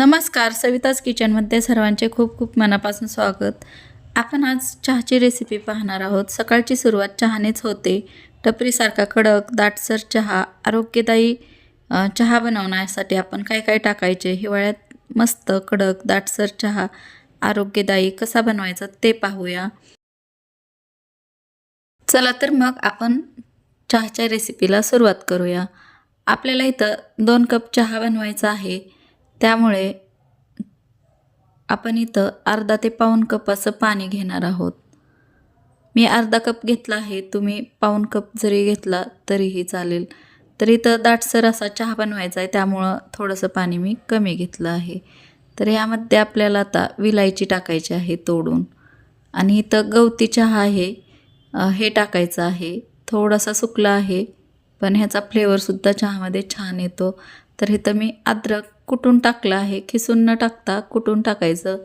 नमस्कार, सविताज किचनमध्ये सर्वांचे खूप खूप मनापासून स्वागत। आपण आज चहाची रेसिपी पाहणार आहोत। सकाळची सुरुवात चहानेच होते। टपरीसारखा कडक दाटसर चहा, आरोग्यदायी चहा बनवण्यासाठी आपण काय काय टाकायचे, हिवाळ्यात मस्त कडक दाटसर चहा आरोग्यदायी कसा बनवायचा ते पाहूया। चला तर मग आपण चहाच्या रेसिपीला सुरुवात करूया। आपल्याला इथं 2 कप चहा बनवायचा आहे, त्यामुळे आपण इथं अर्धा ते पाऊण कप असं पाणी घेणार आहोत। मी अर्धा कप घेतला आहे, तुम्ही पाऊण कप जरी घेतला तरीही चालेल। तर इथं दाटसर असा चहा बनवायचा आहे, त्यामुळं थोडंसं पाणी मी कमी घेतलं आहे। तर यामध्ये आपल्याला आता विलायची टाकायची आहे तोडून, आणि इथं गवती चहा आहे हे टाकायचं आहे। थोडासा सुकला आहे, पण ह्याचा फ्लेवरसुद्धा चहामध्ये छान येतो। तर इथं मी अद्रक कुटून टाकला आहे, खिसून न टाकता कुटून टाकायचं,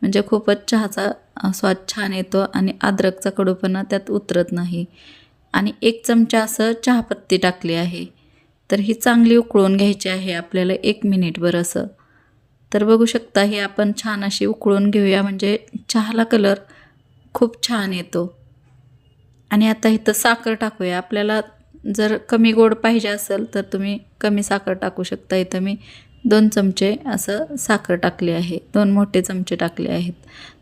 म्हणजे खूपच चहाचा स्वाद छान येतो आणि अद्रकचा कडूपणा त्यात उतरत नाही। आणि 1 चमचा असं चहापत्ती टाकली आहे। तर ही चांगली उकळून घ्यायची आहे आपल्याला 1 मिनिटभर असं। तर बघू शकता ही आपण छान अशी उकळून घेऊया, म्हणजे चहाला कलर खूप छान येतो। आणि आता इथं साखर टाकूया। आपल्याला जर कमी गोड पाहिजे असेल तर तुम्ही कमी साखर टाकू शकता। इथं मी 2 चमचे असं साखर टाकली आहे, 2 मोठे चमचे टाकले आहेत।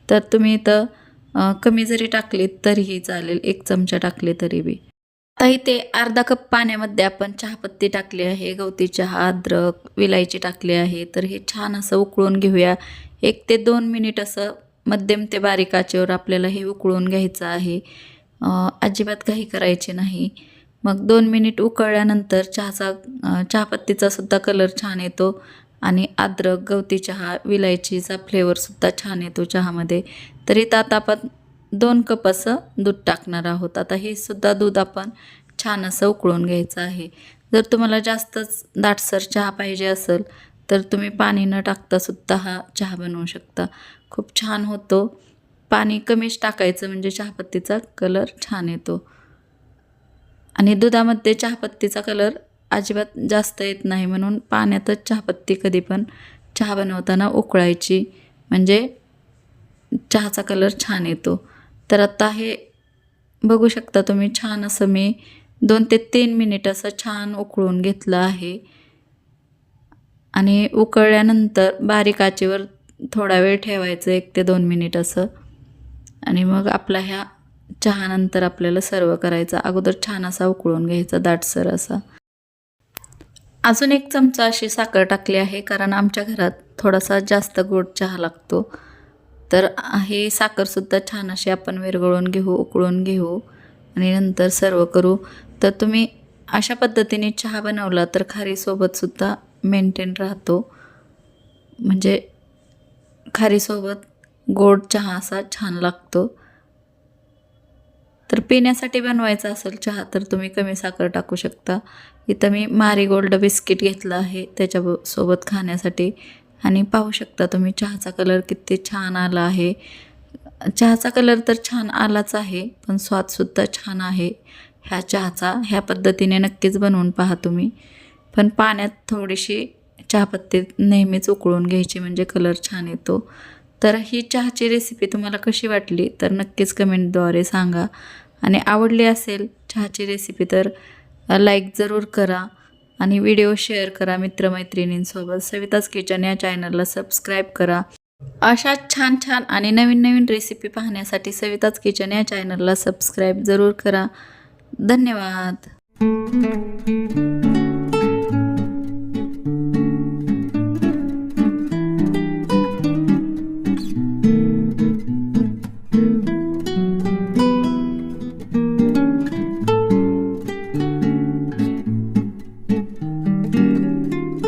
तर तुम्ही इथं कमी जरी टाकली तरीही चालेल, 1 चमचा टाकले तरी बी। आता इथे अर्धा कप पाण्यामध्ये आपण चहापत्ती टाकली आहे, गवती चहा, अद्रक, विलायची टाकली आहे। तर हे छान असं उकळून घेऊया। 1 ते 2 मिनिट असं मध्यम ते बारीक आचेवर आपल्याला हे उकळून घ्यायचं आहे। अजिबात घाई करायची नाही। मग 2 मिनिट उकळल्यानंतर चहापत्तीचा सुद्धा कलर छान येतो, आणि अद्रक, गवती चहा, विलायचीचा फ्लेवरसुद्धा छान येतो चहामध्ये। तर इथं आता आपण 2 कप असं दूध टाकणार आहोत। आता हे सुद्धा दूध आपण छान असं उकळून घ्यायचं आहे। जर तुम्हाला जास्तच दाटसर चहा पाहिजे असेल तर तुम्ही पाणी न टाकता सुद्धा हा चहा बनवू शकता, खूप छान होतो। पाणी कमीच टाकायचं, म्हणजे चहापत्तीचा कलर छान येतो। आणि दुधामध्ये चहापत्तीचा कलर अजिबात जास्त येत नाही, म्हणून पाण्यातच चहापत्ती कधी पण चहा बनवताना उकळायची, म्हणजे चहाचा कलर छान येतो। तर आता हे बघू शकता तुम्ही, छान असं मी 2 ते 3 मिनिट असं छान उकळून घेतलं आहे। आणि उकळल्यानंतर बारीक आचेवर थोडा वेळ ठेवायचं, 1 ते 2 मिनिट असं। आणि मग आपला ह्या चहानंतर आपल्याला सर्व करायचा। अगोदर छान असा उकळून घ्यायचा दाटसर असा। अजून 1 चमचा अशी साखर टाकली आहे, कारण आमच्या घरात थोडासा जास्त गोड चहा लागतो। तर हे साखरसुद्धा छान अशी आपण विरघळून घेऊ, उकळून घेऊ आणि नंतर सर्व करू। तर तुम्ही अशा पद्धतीने चहा बनवला तर खारीसोबतसुद्धा मेंटेन राहतो, म्हणजे खारीसोबत गोड चहा असा छान लागतो। तर पिण्यासाठी बनवायचा असेल चहा तर तुम्ही कमी साखर टाकू शकता। इथं मी मारीगोल्ड बिस्किट घेतलं आहे त्याच्यासोबत खाण्यासाठी, आणि पाहू शकता तुम्ही चहाचा कलर किती छान आला आहे। चहाचा कलर तर छान आलाच आहे, पण स्वादसुद्धा छान आहे ह्या चहाचा। ह्या पद्धतीने नक्कीच बनवून पहा तुम्ही। पण पाण्यात थोडीशी चहापत्ती नेहमीच उकळून घ्यायची, म्हणजे कलर छान येतो। तर ही चहाची रेसिपी तुम्हाला कशी वाटली तर नक्कीच कमेंटद्वारे सांगा, आणि आवडली असेल चहाची रेसिपी तर लाईक जरूर करा, आणि व्हिडिओ शेअर करा मित्रमैत्रिणींसोबत। सविताज किचन या चॅनलला सबस्क्राईब करा। अशा छान छान आणि नवीन नवीन रेसिपी पाहण्यासाठी सविताज किचन या चॅनलला सबस्क्राईब जरूर करा। धन्यवाद।